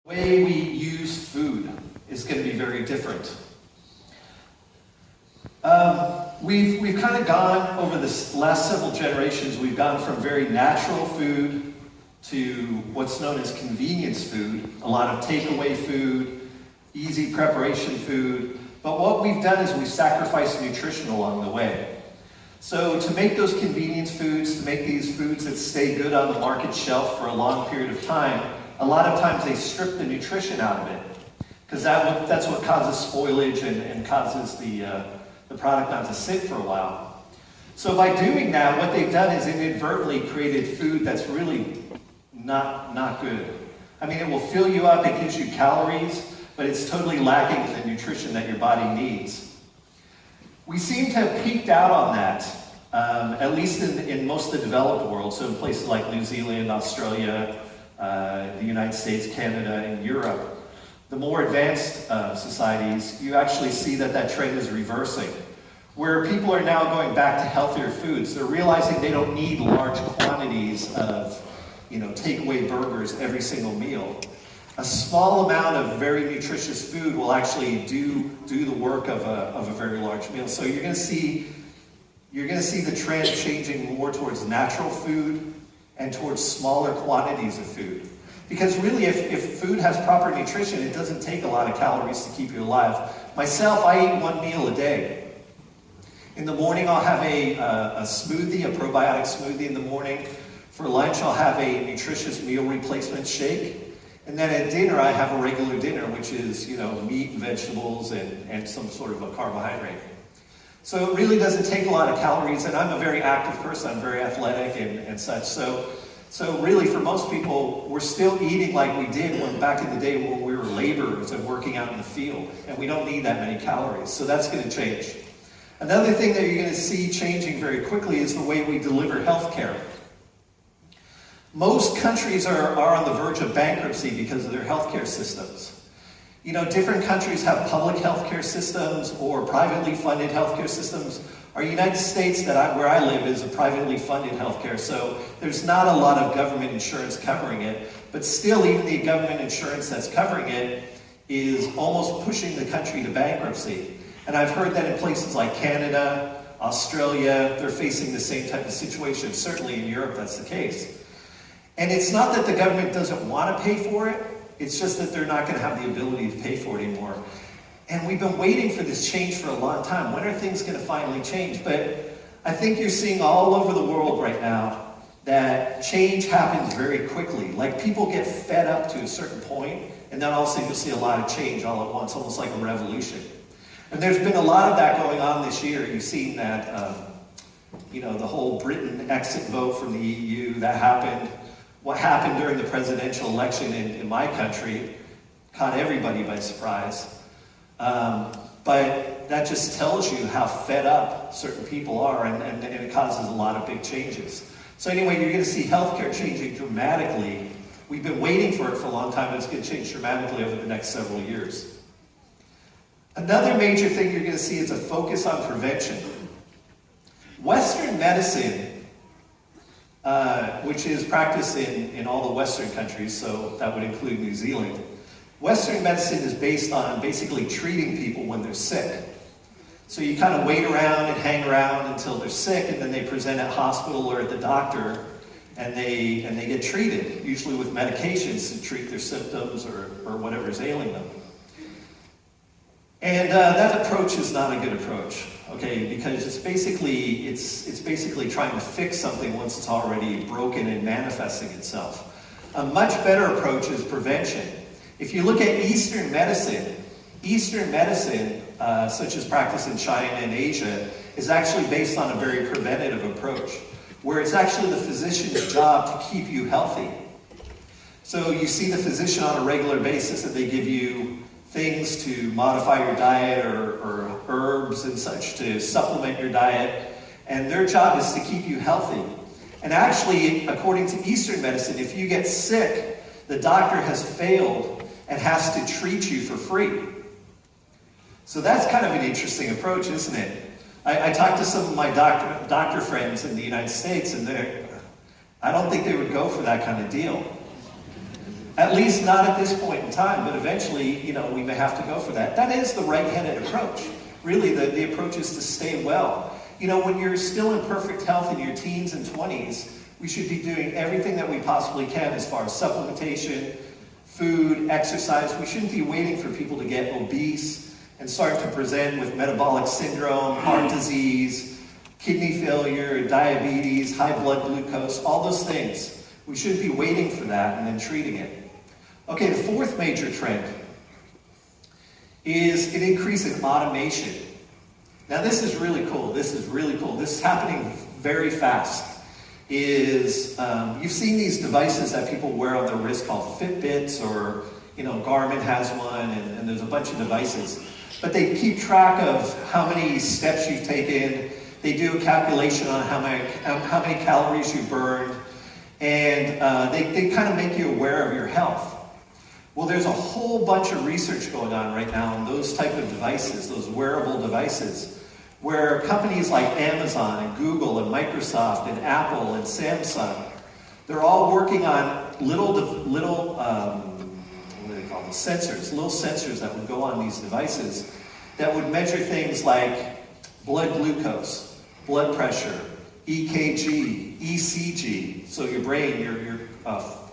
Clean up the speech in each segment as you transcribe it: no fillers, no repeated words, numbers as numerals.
The way we use food is going to be very different. We've kind of gone over the last several generations, we've gone from very natural food to what's known as convenience food, a lot of takeaway food, easy preparation food. But what we've done is we've sacrificed nutrition along the way. So to make those convenience foods, to make these foods that stay good on the market shelf for a long period of time, a lot of times they strip the nutrition out of it, because that's what causes spoilage and causes the product not to sit for a while. So by doing that, what they've done is inadvertently created food that's really not good. I mean, it will fill you up, it gives you calories, but it's totally lacking in the nutrition that your body needs. We seem to have peaked out on that, at least in most of the developed world, so in places like New Zealand, Australia, the United States, Canada, and Europe. The more advanced societies, you actually see that trend is reversing, where people are now going back to healthier foods. They're realizing they don't need large quantities of takeaway burgers every single meal. A small amount of very nutritious food will actually do the work of a very large meal. So you're going to see the trend changing more towards natural food and towards smaller quantities of food. Because really, if food has proper nutrition, it doesn't take a lot of calories to keep you alive. Myself, I eat one meal a day. In the morning, I'll have a smoothie, a probiotic smoothie in the morning. For lunch, I'll have a nutritious meal replacement shake. And then at dinner, I have a regular dinner, which is, meat and vegetables and some sort of a carbohydrate. So it really doesn't take a lot of calories, and I'm a very active person. I'm very athletic and such. So really, for most people, we're still eating like we did back in the day when we were laborers and working out in the field, and we don't need that many calories. So that's going to change. Another thing that you're going to see changing very quickly is the way we deliver health care. Most countries are on the verge of bankruptcy because of their healthcare systems. Different countries have public healthcare systems or privately funded healthcare systems. Our United States, where I live, is a privately funded healthcare, so there's not a lot of government insurance covering it. But still, even the government insurance that's covering it is almost pushing the country to bankruptcy. And I've heard that in places like Canada, Australia, they're facing the same type of situation. Certainly in Europe, that's the case. And it's not that the government doesn't want to pay for it, it's just that they're not going to have the ability to pay for it anymore. And we've been waiting for this change for a long time. When are things going to finally change? But I think you're seeing all over the world right now that change happens very quickly. Like, people get fed up to a certain point, and then all of a sudden you'll see a lot of change all at once, almost like a revolution. And there's been a lot of that going on this year. You've seen that, the whole Britain exit vote from the EU, that happened. What happened during the presidential election in my country caught everybody by surprise. But that just tells you how fed up certain people are, and it causes a lot of big changes. So anyway, you're going to see healthcare changing dramatically. We've been waiting for it for a long time, and it's going to change dramatically over the next several years. Another major thing you're going to see is a focus on prevention. Western medicine, which is practiced in all the Western countries, so that would include New Zealand. Western medicine is based on basically treating people when they're sick. So you kind of wait around and hang around until they're sick, and then they present at hospital or at the doctor, and they get treated, usually with medications to treat their symptoms or whatever's ailing them. And that approach is not a good approach, okay? Because it's basically trying to fix something once it's already broken and manifesting itself. A much better approach is prevention. If you look at Eastern medicine, such as practice in China and Asia, is actually based on a very preventative approach, where it's actually the physician's job to keep you healthy. So you see the physician on a regular basis, and they give you things to modify your diet or herbs and such to supplement your diet, and their job is to keep you healthy. And actually, according to Eastern medicine, if you get sick, the doctor has failed and has to treat you for free. So that's kind of an interesting approach, isn't it? I talked to some of my doctor friends in the United States, and I don't think they would go for that kind of deal. At least not at this point in time, but eventually, we may have to go for that. That is the right-handed approach. Really, the approach is to stay well. When you're still in perfect health in your teens and 20s, we should be doing everything that we possibly can as far as supplementation, food, exercise. We shouldn't be waiting for people to get obese and start to present with metabolic syndrome, heart disease, kidney failure, diabetes, high blood glucose, all those things. We shouldn't be waiting for that and then treating it. Okay, the fourth major trend is an increase in automation. Now this is really cool. This is happening very fast. You've seen these devices that people wear on their wrist called Fitbits, or Garmin has one, and there's a bunch of devices. But they keep track of how many steps you've taken. They do a calculation on how many calories you burned, and they kind of make you aware of your health. Well, there's a whole bunch of research going on right now on those type of devices, those wearable devices, where companies like Amazon and Google and Microsoft and Apple and Samsung, they're all working on little what do they call them? Sensors, little sensors that would go on these devices that would measure things like blood glucose, blood pressure, EKG, ECG, so your brain, your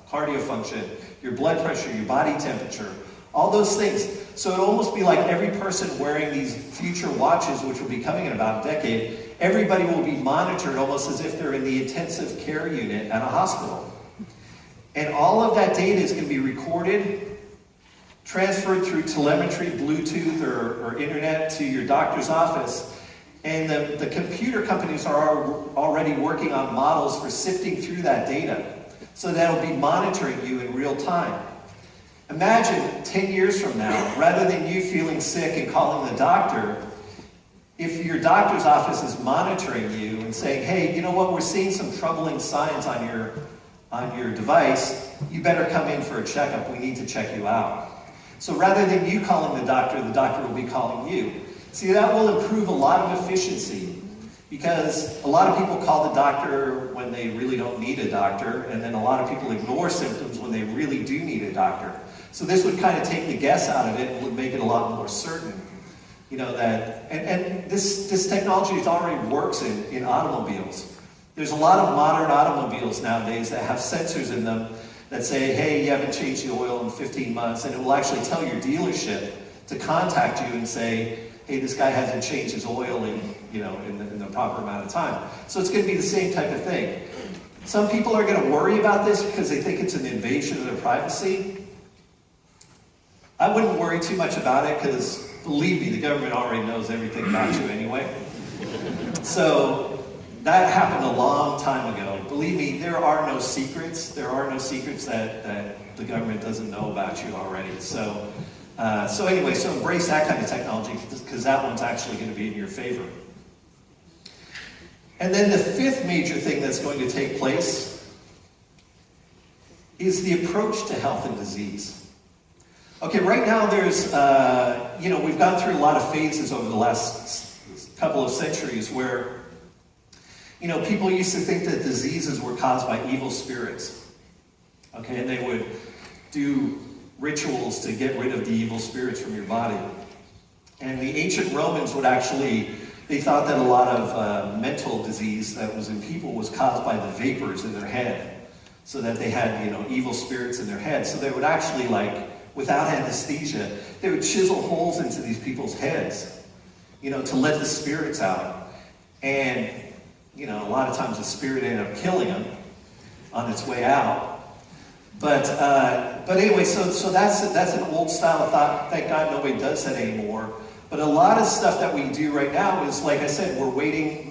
cardio function, your blood pressure, your body temperature, all those things. So it'll almost be like every person wearing these future watches, which will be coming in about a decade, everybody will be monitored almost as if they're in the intensive care unit at a hospital. And all of that data is going to be recorded, transferred through telemetry, Bluetooth, or internet to your doctor's office. And the computer companies are already working on models for sifting through that data, so that'll be monitoring you in real time. Imagine 10 years from now, rather than you feeling sick and calling the doctor, if your doctor's office is monitoring you and saying, hey, you know what, we're seeing some troubling signs on your device, you better come in for a checkup, we need to check you out. So rather than you calling the doctor will be calling you. See, that will improve a lot of efficiency, because a lot of people call the doctor when they really don't need a doctor, and then a lot of people ignore symptoms when they really do need a doctor. So this would kind of take the guess out of it and would make it a lot more certain. And this technology already works in automobiles. There's a lot of modern automobiles nowadays that have sensors in them that say, hey, you haven't changed the oil in 15 months, and it will actually tell your dealership to contact you and say, hey, this guy hasn't changed his oil in the proper amount of time. So it's going to be the same type of thing. Some people are going to worry about this because they think it's an invasion of their privacy. I wouldn't worry too much about it, because believe me, the government already knows everything about you anyway. So that happened a long time ago. Believe me, there are no secrets. There are no secrets that the government doesn't know about you already. So anyway, so embrace that kind of technology, because that one's actually going to be in your favor. And then the fifth major thing that's going to take place is the approach to health and disease. Okay, right now there's, we've gone through a lot of phases over the last couple of centuries where, people used to think that diseases were caused by evil spirits. Okay, and they would do rituals to get rid of the evil spirits from your body. And the ancient Romans they thought that a lot of mental disease that was in people was caused by the vapors in their head, so that they had, evil spirits in their head. So they would actually, without anesthesia, they would chisel holes into these people's heads, to let the spirits out. And, a lot of times the spirit ended up killing them on its way out. But anyway, so that's an old style of thought. Thank God nobody does that anymore. But a lot of stuff that we do right now is, like I said, we're waiting,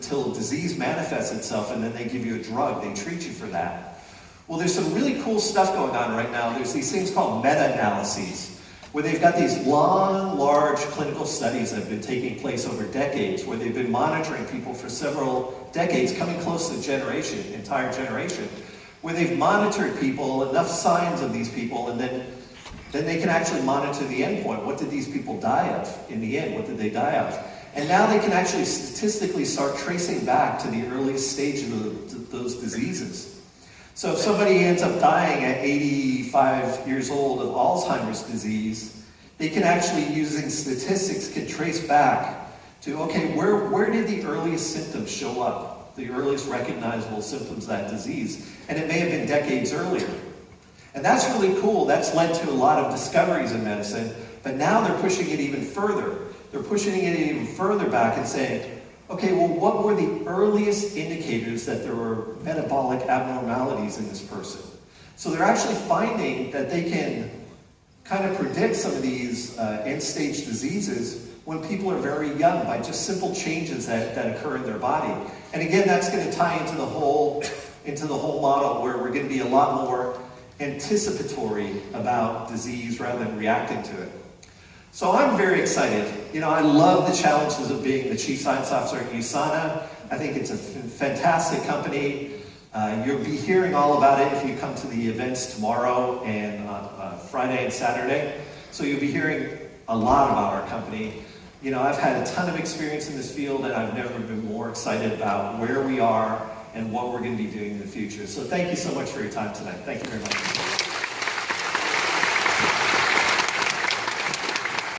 till disease manifests itself, and then they give you a drug. They treat you for that. Well, there's some really cool stuff going on right now. There's these things called meta-analyses, where they've got these long, large clinical studies that have been taking place over decades, where they've been monitoring people for several decades, coming close to entire generation, where they've monitored people, enough signs of these people, and then they can actually monitor the endpoint. What did these people die of in the end? What did they die of? And now they can actually statistically start tracing back to the earliest stage of those diseases. So if somebody ends up dying at 85 years old of Alzheimer's disease, they can actually, using statistics, can trace back to, okay, where did the earliest symptoms show up? The earliest recognizable symptoms of that disease. And it may have been decades earlier. And that's really cool. That's led to a lot of discoveries in medicine. But now they're pushing it even further. They're pushing it even further back and saying, okay, well, what were the earliest indicators that there were metabolic abnormalities in this person? So they're actually finding that they can kind of predict some of these end-stage diseases when people are very young by just simple changes that occur in their body. And again, that's going to tie into the whole model where we're going to be a lot more anticipatory about disease rather than reacting to it. So I'm very excited. You know, I love the challenges of being the Chief Science Officer at Usana. I think it's a fantastic company. You'll be hearing all about it if you come to the events tomorrow and on Friday and Saturday. So you'll be hearing a lot about our company. You know, I've had a ton of experience in this field, and I've never been more excited about where we are and what we're going to be doing in the future. So thank you so much for your time tonight. Thank you very much.